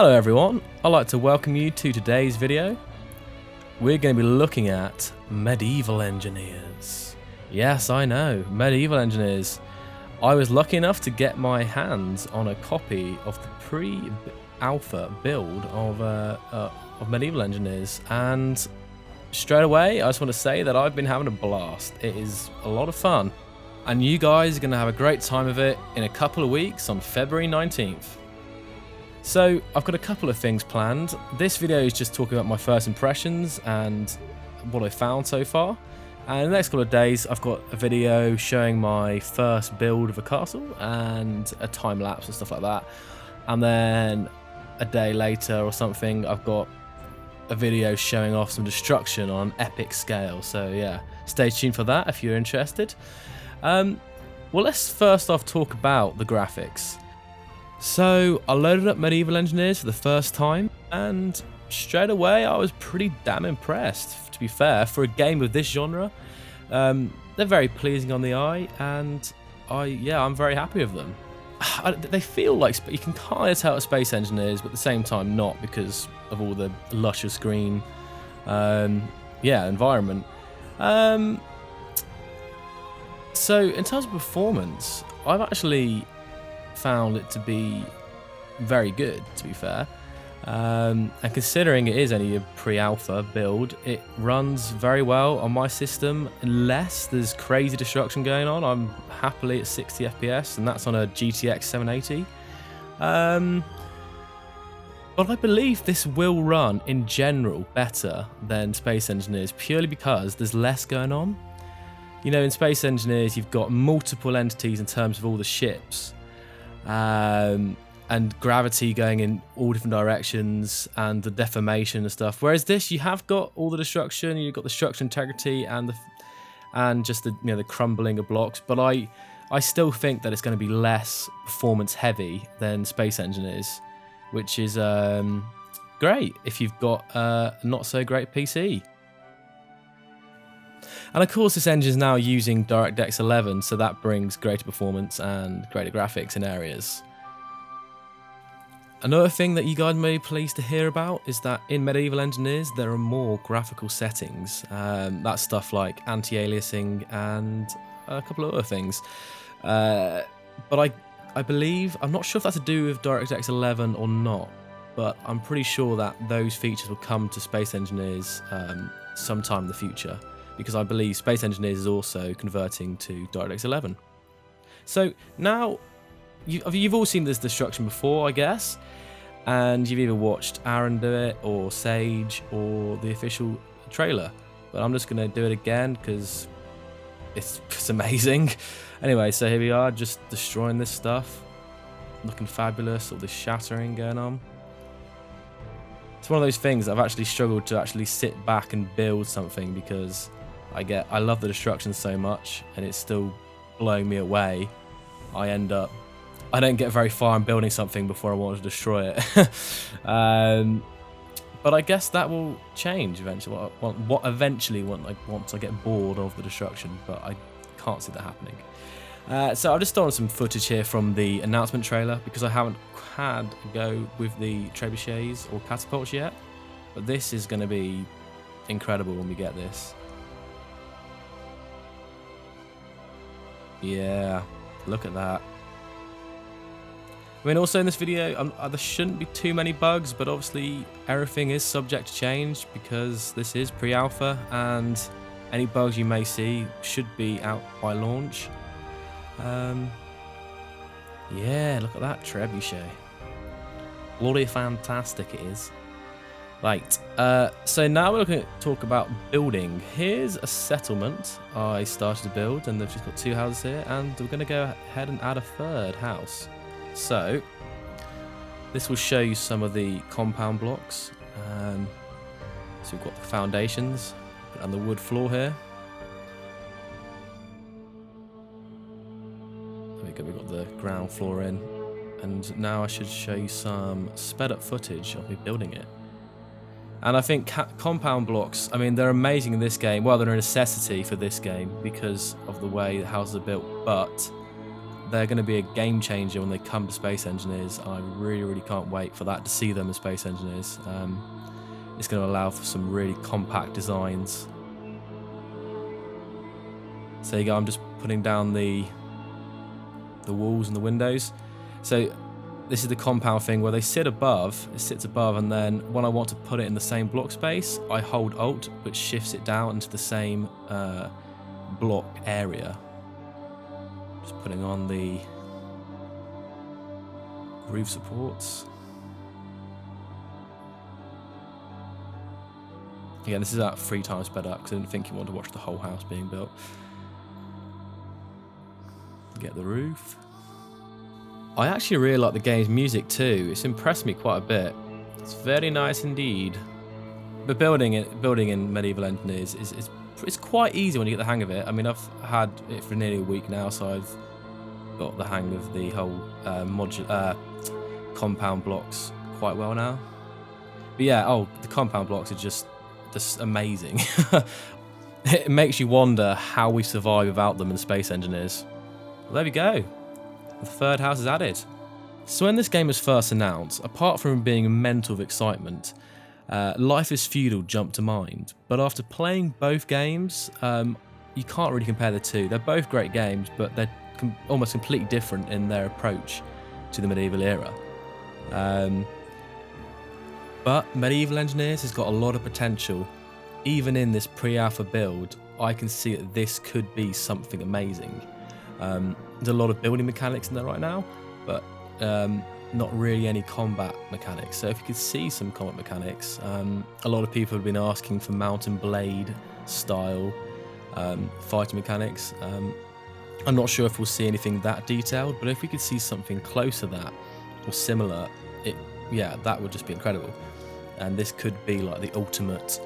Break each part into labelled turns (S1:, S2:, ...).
S1: Hello everyone, I'd like to welcome you to today's video. We're going to be looking at medieval engineers. Yes, I know, medieval engineers. I was lucky enough to get my hands on a copy of the pre-alpha build of medieval engineers, and straight away I just want to say that I've been having a blast. It is a lot of fun, and you guys are going to have a great time of it in a couple of weeks on February 19th. So I've got a couple of things planned. This video is just talking about my first impressions and what I found so far. And in the next couple of days, I've got a video showing my first build of a castle and a time lapse and stuff like that. And then a day later or something, I've got a video showing off some destruction on an epic scale. So yeah, stay tuned for that if you're interested. Well, let's first off talk about the graphics. So I loaded up Medieval Engineers for the first time, and straight away I was pretty damn impressed, to be fair. For a game of this genre, they're very pleasing on the eye, and I'm very happy with them. They feel like, you can kind of tell it's Space Engineers, but at the same time not, because of all the luscious green environment. So in terms of performance, I've actually found it to be very good, to be fair, and considering it is only a pre-alpha build, it runs very well on my system unless there's crazy destruction going on. I'm happily at 60 FPS, and that's on a GTX 780. But I believe this will run in general better than Space Engineers, purely because there's less going on. You know, in Space Engineers you've got multiple entities in terms of all the ships, and gravity going in all different directions and the deformation and stuff. Whereas this, you have got all the destruction, you've got the structural integrity and just the the crumbling of blocks. But I still think that it's going to be less performance heavy than Space Engineers, which is great if you've got a not so great PC. And of course this engine is now using DirectX 11, so that brings greater performance and greater graphics in areas. Another thing that you guys may be pleased to hear about is that in Medieval Engineers there are more graphical settings. That's stuff like anti-aliasing and a couple of other things. But I believe, I'm not sure if that's to do with DirectX 11 or not, but I'm pretty sure that those features will come to Space Engineers sometime in the future, because I believe Space Engineers is also converting to DirectX 11. So now, you've all seen this destruction before, I guess, and you've either watched Aaron do it, or Sage, or the official trailer. But I'm just going to do it again, because it's amazing. Anyway, so here we are, just destroying this stuff. Looking fabulous, all this shattering going on. It's one of those things I've actually struggled to actually sit back and build something, because I love the destruction so much, and it's still blowing me away. I don't get very far in building something before I want to destroy it. But I guess that will change eventually. Once I get bored of the destruction, but I can't see that happening. So I've just stolen some footage here from the announcement trailer, because I haven't had a go with the trebuchets or catapults yet. But this is going to be incredible when we get this. Yeah, look at that. I mean, also in this video, there shouldn't be too many bugs, but obviously everything is subject to change because this is pre-alpha, and any bugs you may see should be out by launch. Yeah, look at that trebuchet. Bloody fantastic it is. Right, so now we're going to talk about building. Here's a settlement I started to build, and they've just got 2 houses here, and we're going to go ahead and add a 3rd house. So this will show you some of the compound blocks. So we've got the foundations and the wood floor here. There we go, we've got the ground floor in, and now I should show you some sped up footage of me building it. And I think compound blocks, I mean, they're amazing in this game. Well, they're a necessity for this game because of the way the houses are built, but they're going to be a game changer when they come to Space Engineers. I really, really can't wait for that, to see them as Space Engineers. It's going to allow for some really compact designs. So there you go, I'm just putting down the walls and the windows. So this is the compound thing where they sit above, it sits above, and then when I want to put it in the same block space, I hold Alt, which shifts it down into the same block area. Just putting on the roof supports. Again, this is at 3 times sped up because I didn't think you wanted to watch the whole house being built. Get the roof. I actually really like the game's music too. It's impressed me quite a bit. It's very nice indeed. But building in Medieval Engineers it's quite easy when you get the hang of it. I mean, I've had it for nearly a week now, so I've got the hang of the whole compound blocks quite well now. But yeah, the compound blocks are just amazing. It makes you wonder how we survive without them in Space Engineers. Well, there we go. The third house is added. So when this game was first announced, apart from being mental with excitement, Life is Feudal jumped to mind. But after playing both games, you can't really compare the two. They're both great games, but they're almost completely different in their approach to the medieval era. But Medieval Engineers has got a lot of potential. Even in this pre-alpha build, I can see that this could be something amazing. There's a lot of building mechanics in there right now, but not really any combat mechanics. So if you could see some combat mechanics, a lot of people have been asking for Mountain Blade style fighting mechanics. I'm not sure if we'll see anything that detailed, but if we could see something close to that or similar, that would just be incredible. And this could be like the ultimate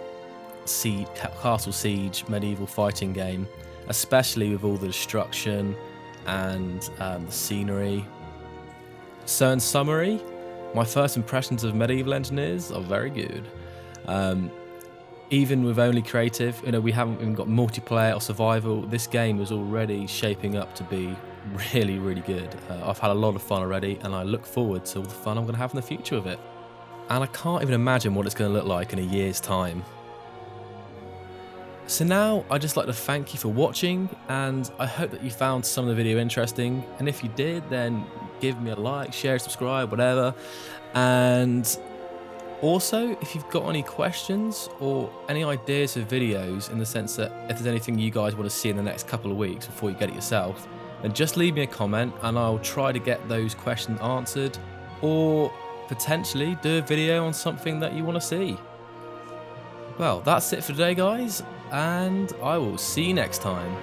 S1: castle siege medieval fighting game, especially with all the destruction and the scenery. So in summary, my first impressions of Medieval Engineers are very good. Even with only creative, we haven't even got multiplayer or survival. This game is already shaping up to be really, really good. I've had a lot of fun already, and I look forward to all the fun I'm going to have in the future with it. And I can't even imagine what it's going to look like in a year's time. So now, I'd just like to thank you for watching, and I hope that you found some of the video interesting. And if you did, then give me a like, share, subscribe, whatever. And also, if you've got any questions or any ideas for videos, in the sense that if there's anything you guys want to see in the next couple of weeks before you get it yourself, then just leave me a comment and I'll try to get those questions answered, or potentially do a video on something that you want to see. Well, that's it for today, guys, and I will see you next time.